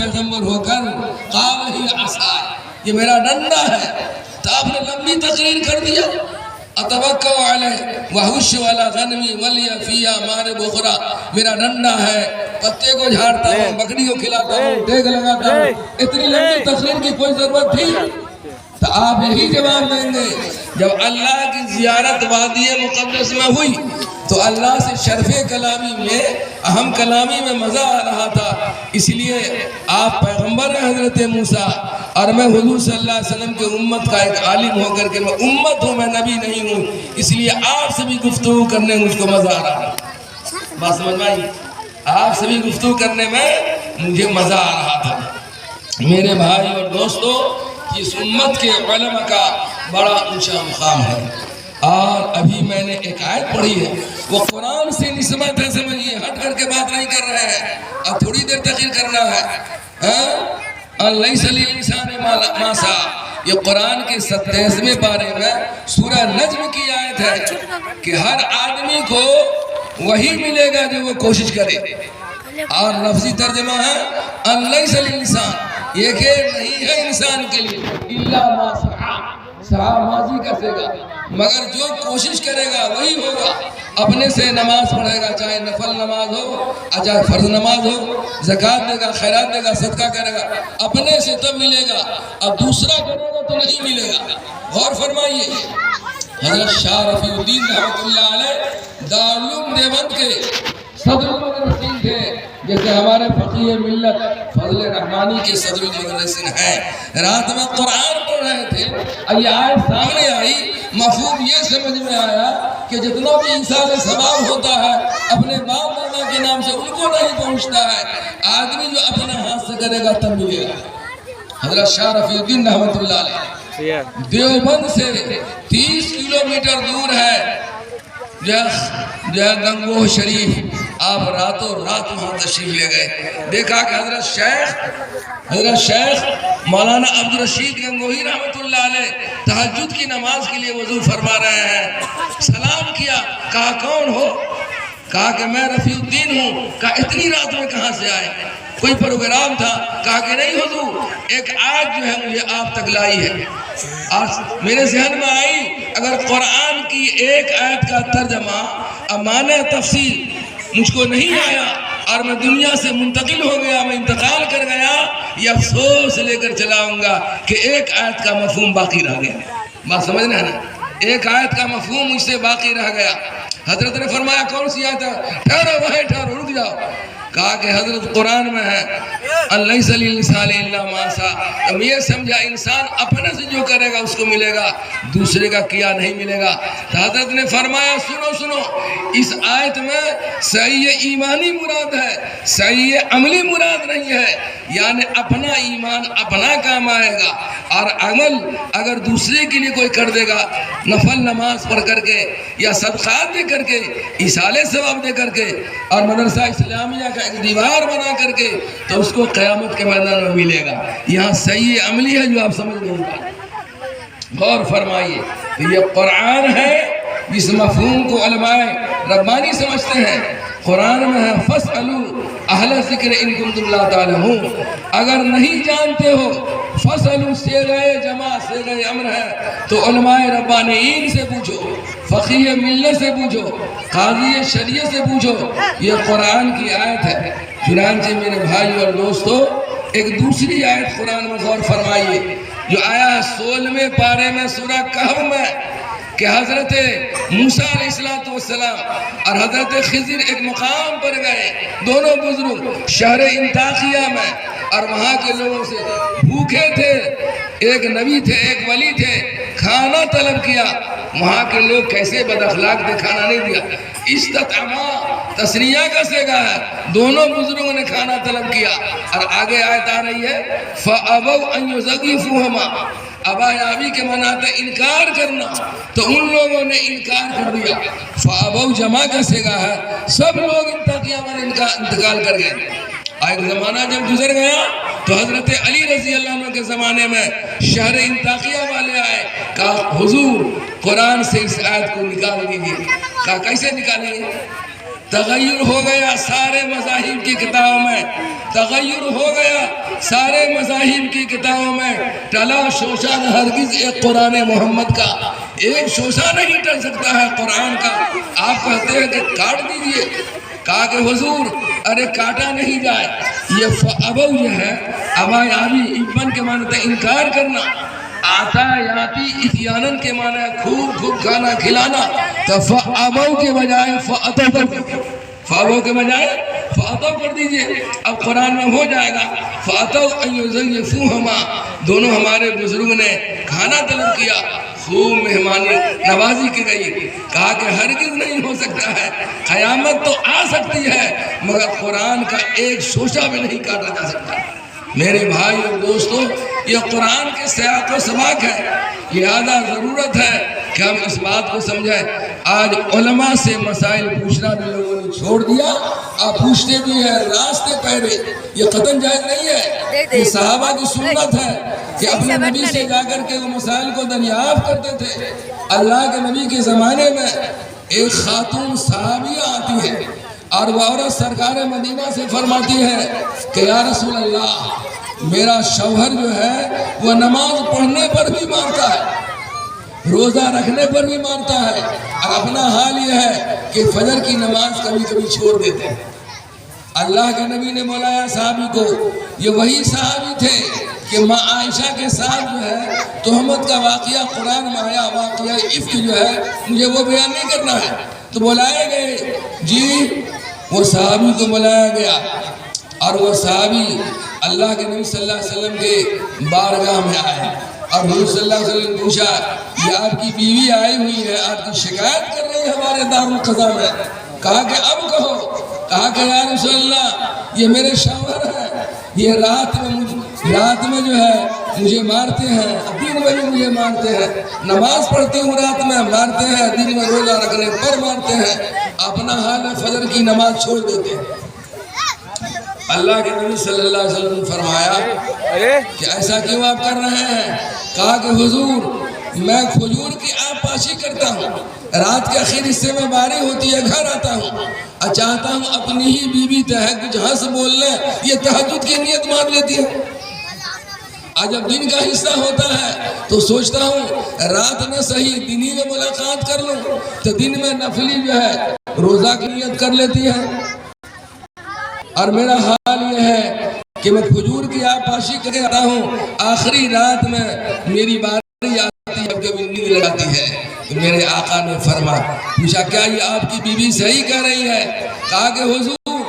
پیغمبر ہو کر قال ہی عصا، یہ میرا ڈنڈا ہے، تو آپ نے لمبی تقریر کر دیا. اتوکل علیہ وحش والا غنمی ولی فیہا مارب اخرى، میرا ڈنڈا ہے، پتے کو جھاڑتا ہوں، بکری کو کھلاتا ہوں، ٹیک لگاتا ہوں. اتنی لمبی تقریر کی کوئی ضرورت تھی؟ تو آپ یہی جواب دیں گے جب اللہ کی زیارت وادی مقدس میں ہوئی تو اللہ سے شرف کلامی میں، اہم کلامی میں مزہ آ رہا تھا. اس لیے آپ پیغمبر ہیں حضرت موسیٰ، اور میں حضور صلی اللہ علیہ وسلم کے امت کا ایک عالم ہو کر کے، میں امت ہوں، میں نبی نہیں ہوں، اس لیے آپ سے بھی گفتگو کرنے مجھ کو مزہ آ رہا تھا. بات سمجھ میں آئی؟ آپ سے بھی گفتگو کرنے میں مجھے مزہ آ رہا تھا. میرے بھائی اور دوستو، اس امت کے علماء کا بڑا اونچا مقام ہے. اور ابھی میں نے ایک آیت پڑھی ہے، وہ قرآن سے نسبت ہے، سمجھیے، ہٹ کر کے بات نہیں کر رہے ہیں. اب تھوڑی دیر تقریر کرنا ہے. لیس للانسان ما سعی، یہ قرآن کے 27ویں پارے میں سورہ نجم کی آیت ہے کہ ہر آدمی کو وہی ملے گا جو وہ کوشش کرے. اور لفظی ترجمہ ہے لیس للانسان، یہ کہ نہیں ہے انسان کے لیے الا ما سعی، سعی ماضی کسے گا، مگر جو کوشش کرے گا وہی ہوگا. اپنے سے نماز پڑھے گا، چاہے نفل نماز ہو، چاہے فرض نماز ہو، زکوٰۃ دے گا، خیرات دے گا، صدقہ کرے گا، اپنے سے تب ملے گا، اور دوسرا کرے گا تو نہیں ملے گا. غور فرمائیے، حضرت شاہ رفیع الدین رحمۃ اللہ علیہ دارالعلوم دیوبند کے صدر المدرسین تھے، جیسے ہمارے فقیہ ملت فضل رحمانی کے صدر المدرسین ہیں. رات میں قرآن پڑھ رہے تھے، یہ آیت سامنے آئی، مفہوم یہ سمجھ میں آیا کہ جتنا بھی انسان ثواب ہوتا ہے اپنے باپ دادا کے نام سے ان کو نہیں پہنچتا ہے، آدمی جو اپنے ہاتھ سے کرے گا تب ملے گا. حضرت شاہ رفیع الدین رحمۃ اللہ علیہ دیوبند سے 30 کلومیٹر دور ہے جو ہے گنگوہ شریف. آپ راتوں رات وہاں تشریف لے گئے. دیکھا کہ حضرت شیخ مولانا عبدالرشید گنگوہی رحمۃ اللہ علیہ تہجد کی نماز کے لیے وضو فرما رہے ہیں. سلام کیا، کہا کون ہو؟ کہا کہ میں رفیع الدین ہوں. کہا اتنی رات میں کہاں سے آئے؟ کوئی پروگرام تھا؟ کہا کہ نہیں حضور، ایک آیت جو ہے مجھے آپ تک لائی ہے. آج میرے ذہن میں آئی، اگر قرآن کی ایک آیت کا ترجمہ معنی تفسیر مجھ کو نہیں آیا اور میں دنیا سے منتقل ہو گیا، میں انتقال کر گیا، یہ افسوس لے کر چلاؤں گا کہ ایک آیت کا مفہوم باقی رہ گیا. بات سمجھنا ہے نا؟ ایک آیت کا مفہوم مجھ سے باقی رہ گیا. حضرت نے فرمایا کون سی آیت ہے؟ ٹھہرو بھائی ٹھہرو، رک جاؤ. کہا کہ حضرت قرآن میں ہے لیس للانسان الا ما سعی. ہم یہ سمجھا انسان اپنے سے جو کرے گا اس کو ملے گا، دوسرے کا کیا نہیں ملے گا. تو حضرت نے فرمایا سنو، اس آیت میں صحیح ایمانی مراد ہے، صحیح عملی مراد نہیں ہے. یعنی اپنا ایمان اپنا کام آئے گا، اور عمل اگر دوسرے کے لیے کوئی کر دے گا، نفل نماز پڑھ کر کے یا صدقات دے کر کے، ایصال ثواب دے کر کے، اور مدرسہ اسلامیہ کا ایک دیوار بنا کر کے، تو اس کو قیامت کے میدان میں ملے گا. یہاں صحیح عملی ہے جو آپ سمجھ نہیں پائے. غور فرمائیے، یہ قرآن ہے جس مفہوم کو علماء ربانی سمجھتے ہیں. قرآن میں ہے فَاسْأَلُوا اہل ذکر ان کنتم لا تعلمون، اگر نہیں جانتے ہو. فَاسْأَلُوا صیغہ جمع صیغہ امر ہے تو علماء ربانیین سے پوچھو، فقیہ ملت سے پوچھو، قاضی شریعت سے پوچھو. یہ قرآن کی آیت ہے. چنانچہ میرے بھائی اور دوستو، ایک دوسری آیت قرآن میں غور فرمائیے جو آیا ہے 16ویں پارے میں سورہ کہف میں، کہ حضرت موسیٰ علیہ السلام اور حضرت خضر ایک مقام پر گئے، دونوں بزرگ شہر انطاکیہ میں، اور وہاں کے لوگوں سے بھوکے تھے. ایک نبی تھے، ایک ولی تھے، کھانا طلب کیا. وہاں کے لوگ کیسے بد اخلاق تھے، کھانا نہیں دیا. استطعما تسنیہ کا صیغہ ہے، دونوں بزرگوں نے کھانا طلب کیا. اور آگے آیت آ رہی ہے فَأَبَوْا أَن يُزَغِّفُوهُمَا، ابا یابی کے مناتے انکار کرنا، تو ان لوگوں نے انکار کر دیا. فَأَبَوْا جمع کا صیغہ ہے، سب لوگ انتقیہ میں انتقال کر گئے. ایک زمانہ جب گزر گیا تو حضرت علی رضی اللہ عنہ کے زمانے میں شہر انطاکیہ والے آئے، کہا حضور قرآن سے اس آیت کو نکال دیجئے. کہا کیسے نکالیں گے؟ تغیر ہو گیا سارے مذاہب کی کتابوں میں، تغیر ہو گیا سارے مذاہب کی کتابوں میں، ٹلا شوشہ نہ ہرگز ایک قرآن محمد کا، ایک شوشہ نہیں ٹل سکتا ہے قرآن کا۔ آپ کہتے ہیں کہ کاٹ دیجئے، کہا کہ حضور ارے کاٹا نہیں جائے، یہ فَأَبَوْ جو ہے ابا یابی ابن کے معنی تھا انکار کرنا، آتا یاتی اتیانن کے معنی ہے خوب خوب کھانا کھلانا، تو فَأَبَوْ کے بجائے فَأَتَوْ کر دیجئے، فَأَبَوْ کے بجائے فَأَتَوْ کر دیجئے۔ اب قرآن میں ہو جائے گا فَأَتَوْ أَن يُزَيِّفُوهُمَا، دونوں ہمارے بزرگ نے کھانا طلب کیا، خوب مہمانی نوازی کی گئی، کہا کہ ہرگز نہیں ہو سکتا ہے، قیامت تو آ سکتی ہے مگر قرآن کا ایک شوشہ بھی نہیں کاٹا جا سکتا۔ میرے بھائی اور دوستو، یہ قرآن کے سیاق و سباق ہے، لہذا ضرورت ہے کہ ہم اس بات کو سمجھیں۔ آج علماء سے مسائل پوچھنا بھی لوگوں نے چھوڑ دیا، آپ پوچھتے بھی ہیں راستے پہرے، یہ قطعاً جائز نہیں ہے۔ یہ صحابہ کی سنت ہے کہ اپنے نبی سے جا کر کے وہ مسائل کو دریافت کرتے تھے۔ اللہ کے نبی کے زمانے میں ایک خاتون صحابیہ آتی ہے اور وہ عورت سرکار مدینہ سے فرماتی ہے کہ یا رسول اللہ، میرا شوہر جو ہے وہ نماز پڑھنے پر بھی مارتا ہے، روزہ رکھنے پر بھی مارتا ہے، اور اپنا حال یہ ہے کہ فجر کی نماز کبھی کبھی چھوڑ دیتے ہیں۔ اللہ کے نبی نے بلایا صحابی کو، یہ وہی صحابی تھے کہ ماں عائشہ کے ساتھ جو ہے تہمت کا واقعہ قرآن میں آیا، واقعہ افک جو ہے مجھے وہ بیان نہیں کرنا ہے، تو بلائے گئے جی، وہ صحابی کو بلایا گیا اور وہ صحابی اللہ کے نبی صلی اللہ علیہ وسلم کے بارگاہ میں آئے اور حضور صلی اللہ علیہ وسلم نے پوچھا یہ آپ کی بیوی آئی ہوئی ہے، آپ کی شکایت کر رہی ہے ہمارے دارالقضا میں، کہا کہ اب کہو، کہا کہ یا رسول اللہ یہ میرے شوہر ہیں، یہ رات میں جو ہے مجھے مارتے ہیں، دن میں بھی مجھے مارتے ہیں، نماز پڑھتی ہوں رات میں مارتے ہیں، دن میں روزہ رکھنے پر مارتے ہیں، اپنا حال ہے فجر کی نماز چھوڑ دیتے ہیں۔ اللہ کے نبی صلی اللہ علیہ وسلم نے فرمایا کہ ایسا کیوں آپ کر رہے ہیں؟ کہا کہ حضور میں کھجور کی آب پاشی کرتا ہوں، رات کے آخر حصے میں باری ہوتی ہے، گھر آتا ہوں اور چاہتا ہوں اپنی ہی بیوی کچھ ہنس بول لے، یہ تہجد کی نیت مان لیتی ہے، آج جب دن کا حصہ ہوتا ہے تو سوچتا ہوں رات میں صحیح دنی میں ملاقات کر لوں، تو دن میں نفلی جو ہے روزہ کی نیت کر لیتی ہے، اور میرا حال یہ ہے کہ میں کھجور کی آب پاشی کر کے آتا ہوں، آخری رات میں میری باری آتی ہے، کبھی نیند لگاتی ہے، تو میرے آقا نے پوچھا کیا یہ آپ کی بیوی صحیح کہہ رہی ہے؟ کہا کہ حضور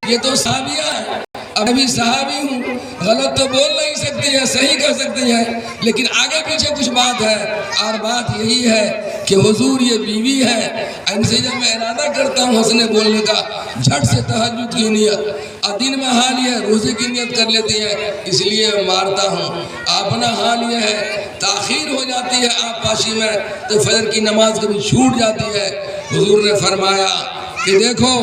یہ تو صحابیہ ہے، اب ابھی صحابی ہوں، غلط تو بول نہیں سکتی ہے، صحیح کہہ سکتی ہے، لیکن آگے پیچھے کچھ بات ہے، اور بات یہی ہے کہ حضور یہ بیوی ہے، ان سے جب میں ارادہ کرتا ہوں ہنسنے بولنے کا، جھٹ سے تہجد کی نیت، اور دن میں حال یہ ہے روزے کی نیت کر لیتی ہے، اس لیے میں مارتا ہوں، اپنا حال یہ ہے تاخیر ہو جاتی ہے آپ پاشی میں تو فجر کی نماز کبھی چھوٹ جاتی ہے۔ حضور نے فرمایا کہ دیکھو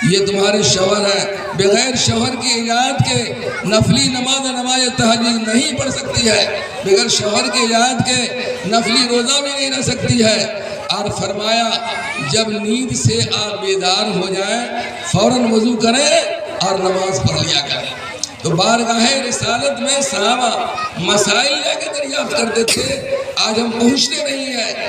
یہ تمہارے شوہر ہیں، بغیر شوہر کی اجازت کے نفلی نماز تہجد نہیں پڑھ سکتی ہے، بغیر شوہر کی اجازت کے نفلی روزہ بھی نہیں رہ سکتی ہے، اور فرمایا جب نیند سے آپ بیدار ہو جائیں فوراً وضو کریں اور نماز پڑھ لیا کریں۔ تو بارگاہ رسالت میں صحابہ مسائل لے کے دریافت کرتے تھے، آج ہم پہنچتے نہیں ہیں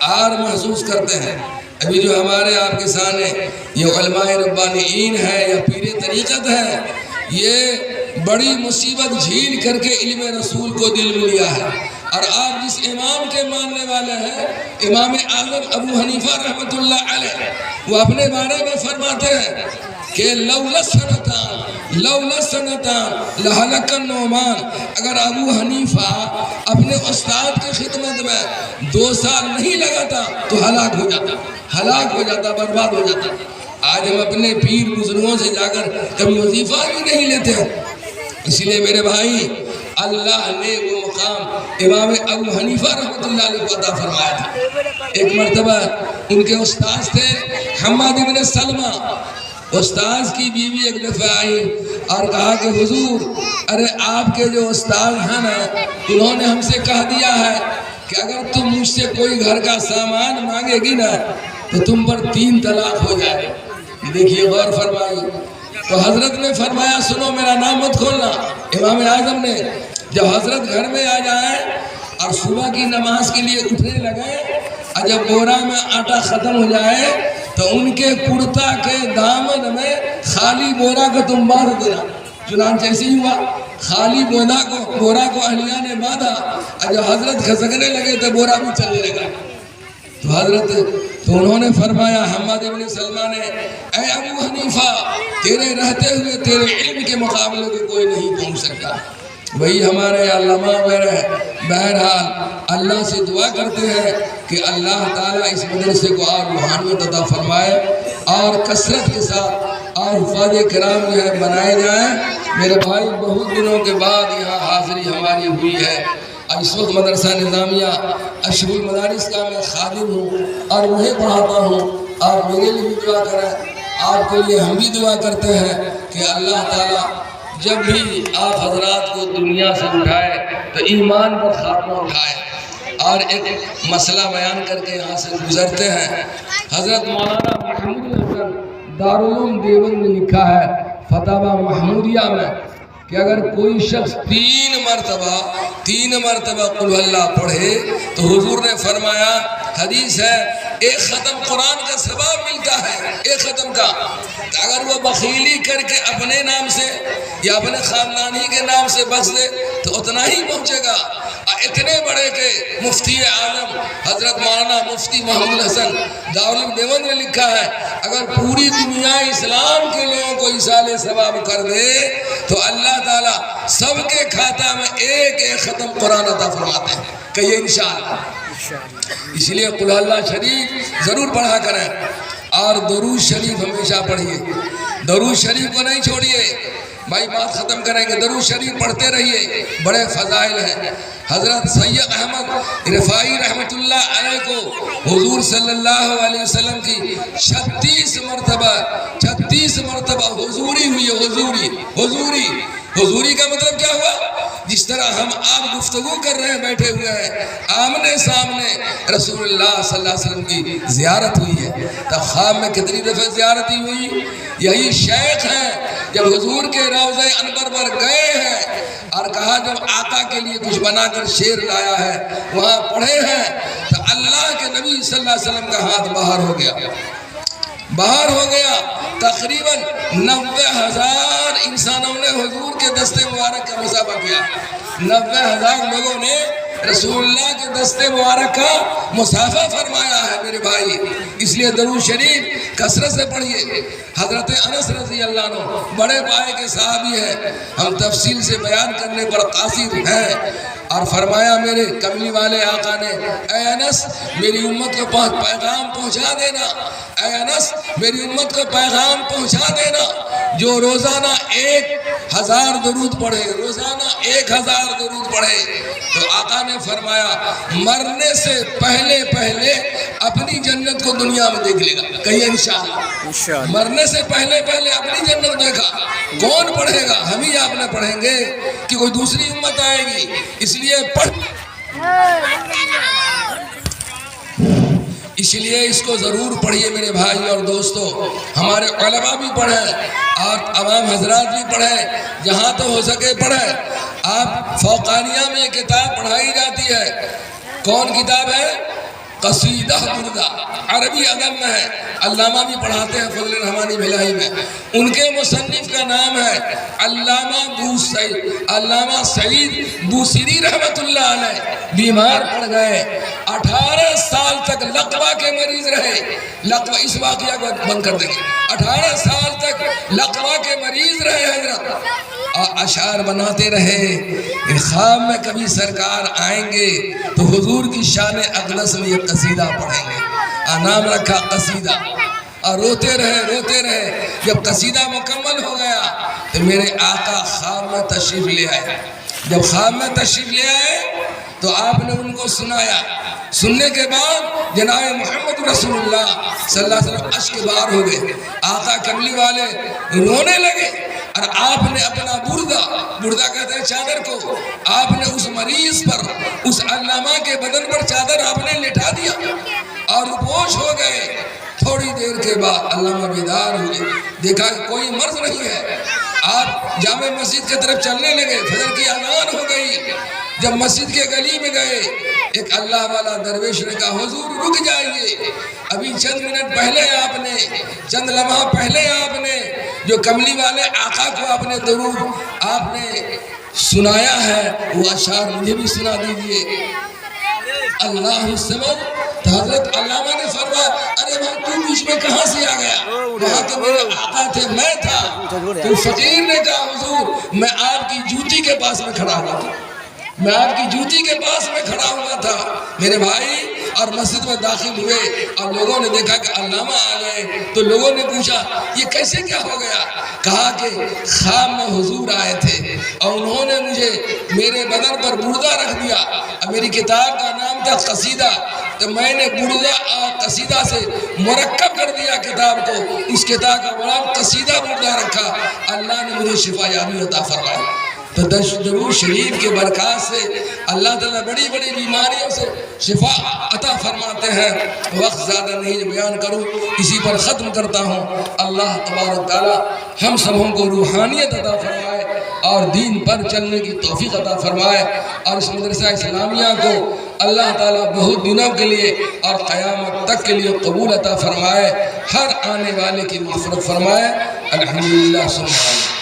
اور محسوس کرتے ہیں۔ ابھی جو ہمارے آپ کے سامنے یہ علماء ربانیین ہے یا پیر طریقت ہے، یہ بڑی مصیبت جھیل کر کے علم رسول کو دل میں لیا ہے، اور آپ جس امام کے ماننے والے ہیں امام اعظم ابو حنیفہ رحمۃ اللہ علیہ، وہ اپنے بارے میں فرماتے ہیں کہ لولا سنتان لہلک النعمان، اگر ابو حنیفہ اپنے استاد کی خدمت میں 2 سال نہیں لگاتا تو ہلاک ہو جاتا، برباد ہو جاتا۔ آج ہم اپنے پیر بزرگوں سے جا کر کبھی وظیفہ بھی نہیں لیتے ہیں، اس لیے میرے بھائی اللہ نے وہ مقام امام ابو حنیفہ رحمۃ اللہ علیہ کو عطا فرمایا تھا۔ ایک مرتبہ ان کے استاذ تھے حماد بن سلمہ، استاذ کی بیوی ایک دفعہ آئی اور کہا کہ حضور ارے آپ کے جو استاذ ہیں نا انہوں نے ہم سے کہہ دیا ہے کہ اگر تم مجھ سے کوئی گھر کا سامان مانگے گی نا تو تم پر 3 طلاق ہو جائے۔ دیکھیے غور فرمائیے. تو حضرت نے فرمایا سنو میرا نام مت کھولنا. امام اعظم نے جب حضرت گھر میں آ جائیں اور صبح کی نماز کے لیے اٹھنے لگے اور جب بورا میں آٹا ختم ہو جائے تو ان کے کرتا کے دامن میں خالی بورا کو تم باندھ دینا. چنانچہ ایسے ہی ہوا, خالی بورا کو اہلیہ نے باندھا اور جب حضرت کھسکنے لگے تو بورا بھی چلنے لگا. تو انہوں نے فرمایا حماد بن سلمہ نے, اے ابو حنیفہ تیرے رہتے ہوئے تیرے علم کے مقابلے میں کوئی نہیں پہنچ سکتا. وہی ہمارے علماء وغیرہ ہے. بہرحال اللہ سے دعا کرتے ہیں کہ اللہ تعالیٰ اس مدرسے کو اور روحانیت عطا فرمائے اور کثرت کے ساتھ اور حفاظ کرام جو ہے بنائے جائیں. میرے بھائی بہت دنوں کے بعد یہاں حاضری ہماری ہوئی ہے. اس وقت مدرسہ نظامیہ اشرف المدارس کا میں خادم ہوں اور وہیں پڑھاتا ہوں. آپ میرے لیے بھی دعا کریں, آپ کے لیے ہم بھی دعا کرتے ہیں کہ اللہ تعالیٰ جب بھی آپ حضرات کو دنیا سے اٹھائے تو ایمان پر خاتمہ اٹھائے. اور ایک مسئلہ بیان کر کے یہاں سے گزرتے ہیں. حضرت مولانا محمود حسن دارالعلوم دیوبند نے لکھا ہے فتاوی محمودیہ میں کہ اگر کوئی شخص تین مرتبہ قل اللہ پڑھے تو حضور نے فرمایا, حدیث ہے, ایک ختم قرآن کا ثواب ملتا ہے, ایک ختم کا. اگر وہ بخیلی کر کے اپنے نام سے یا اپنے خاندانی کے نام سے بخش دے تو اتنا ہی پہنچے گا. اتنے بڑے کہ مفتی اعظم حضرت مولانا مفتی محمود حسن دارالعلوم دیوبند نے لکھا ہے اگر پوری دنیا اسلام کے لوگوں کو ایصال ثواب کر دے تو اللہ تعالیٰ سب کے کھاتا میں ایک ایک ختم قرآن عطا فرماتے ہیں. کہیے انشاءاللہ. اس لیے قل اللہ شریف ضرور پڑھا کریں اور درود شریف ہمیشہ پڑھیے. درود شریف کو نہیں چھوڑیے. بھائی بات ختم کریں گے, درود شریف پڑھتے رہیے, بڑے فضائل ہیں. حضرت سید احمد رفاعی رحمت اللہ علیہ کو حضور صلی اللہ علیہ وسلم کی 36 مرتبہ حضوری ہوئی. حضوری کا مطلب کیا ہوا؟ جس طرح ہم آپ گفتگو کر رہے ہیں بیٹھے ہوئے ہیں, آمنے سامنے رسول اللہ صلی اللہ علیہ وسلم کی زیارت ہوئی ہے. تب خواب میں کتنی دفعہ زیارت ہوئی؟ یہی شیخ ہیں جب حضور کے روضہ انور پر گئے ہیں اور کہا جب آقا کے لیے کچھ بنا کر شعر لایا ہے وہاں پڑھے ہیں تو اللہ کے نبی صلی اللہ علیہ وسلم کا ہاتھ باہر ہو گیا. تقریباً 90,000 انسانوں نے حضور کے دستے مبارک کا مصافحہ کیا. 90,000 لوگوں نے رسول اللہ کے دستے مبارک کا مصافحہ فرمایا ہے میرے بھائی. اس لیے درود شریف کثرت سے پڑھیے. حضرت انس رضی اللہ عنہ بڑے پائے کے صحابی ہیں, ہم تفصیل سے بیان کرنے پر قاصر ہیں. اور فرمایا میرے کملی والے آقا نے, اے انس میری امت کو پیغام پہنچا دینا, اے انس میری امت کو پیغام پہنچا دینا جو روزانہ 1000 درود پڑھے, روزانہ 1000 درود پڑھے. تو آقا نے فرمایا مرنے سے پہلے اپنی جنت کو دنیا میں دیکھ لے گا. کہیے انشاءاللہ. مرنے سے پہلے اپنی جنت دیکھا. کون پڑھے گا؟ ہم ہی آپ نے پڑھیں گے کہ کوئی دوسری امت آئے گی. اس لیے اس کو ضرور پڑھیے میرے بھائی اور دوستو. ہمارے علماء بھی پڑھیں اور عوام حضرات بھی پڑھیں, جہاں تو ہو سکے پڑھیں. آپ فوقانیہ میں یہ کتاب پڑھائی جاتی ہے. کون کتاب ہے؟ قصیدہ بردہ, عربی ادب میں ہے. علامہ بھی پڑھاتے ہیں فضل الرحمانی بھلائی میں. ان کے مصنف کا نام ہے علامہ سعید بوسری رحمت اللہ علیہ. بیمار پڑ گئے, 18 سال تک لقوہ کے مریض رہے. لقوہ, اس واقعہ کو بند کر دیں گے. 18 سال تک لقوہ کے مریض رہے حضرت, اور اشعار بناتے رہے. خواب میں کبھی سرکار آئیں گے تو حضور کی شان اقدس میں یہ قصیدہ پڑھیں گے. نام رکھا قصیدہ. اور روتے رہے. جب قصیدہ مکمل ہو گیا تو میرے آقا خواب میں تشریف لے آئے. جب خواب میں تشریف لے آئے تو آپ نے ان کو سنایا. سننے کے بعد جناب محمد رسول اللہ صلی اللہ علیہ وسلم اشک بار ہو گئے. آقا کملی والے رونے لگے اور آپ نے اپنا بردہ کہتے ہیں چادر کو, آپ نے اس مریض پر, اس علامہ کے بدن پر چادر آپ نے لٹا دیا اور بوجھ ہو گئے. تھوڑی دیر کے بعد علامہ بیدار ہوئے، دیکھا کہ کوئی مرض نہیں ہے۔ آپ جامع مسجد کی طرف چلنے لگے، فجر کی اذان ہو گئی۔ جب مسجد کے گلی میں گئے، ایک اللہ والا درویش نے کہا حضور رک جائیے، ابھی چند منٹ پہلے آپ نے، چند لمحہ پہلے آپ نے جو کملی والے آقا کو آپ نے درود آپ نے سنایا ہے، وہ اشعار مجھے بھی سنا دیجئے۔ اللہ الصمد۔ تو حضرت علامہ نے فرمایا ارے بھائی تو بیچ میں کہاں سے آ گیا؟ وہاں تو میرے آقا تھے، میں تھا۔ تو فقیر نے کہا حضور میں آپ کی جوتی کے پاس میں کھڑا ہوا تھا، میں آپ کی جوتی کے پاس میں کھڑا ہوا تھا میرے بھائی۔ اور مسجد میں داخل ہوئے اور لوگوں نے دیکھا کہ علامہ آ گئے، تو لوگوں نے پوچھا یہ کیسے کیا ہو گیا؟ کہا کہ خواب میں حضور آئے تھے اور انہوں نے مجھے میرے بدن پر بردہ رکھ دیا، اور میری کتاب کا نام تھا قصیدہ، تو میں نے بردہ اور قصیدہ سے مرکب کر دیا کتاب کو، اس کتاب کا نام قصیدہ بردہ رکھا، اللہ نے مجھے شفا یابی عطا فرمایا۔ تو درود شریف کے برکات سے اللہ تعالیٰ بڑی بڑی بیماریوں سے شفا عطا فرماتے ہیں۔ وقت زیادہ نہیں بیان کروں، اسی پر ختم کرتا ہوں۔ اللہ تبارک تعالیٰ ہم سبوں کو روحانیت عطا فرمائے اور دین پر چلنے کی توفیق عطا فرمائے، اور اس مدرسہ اسلامیہ کو اللہ تعالیٰ بہت دنوں کے لیے اور قیامت تک کے لیے قبول عطا فرمائے، ہر آنے والے کی مغفرت فرمائے۔ الحمدللہ سبحانہ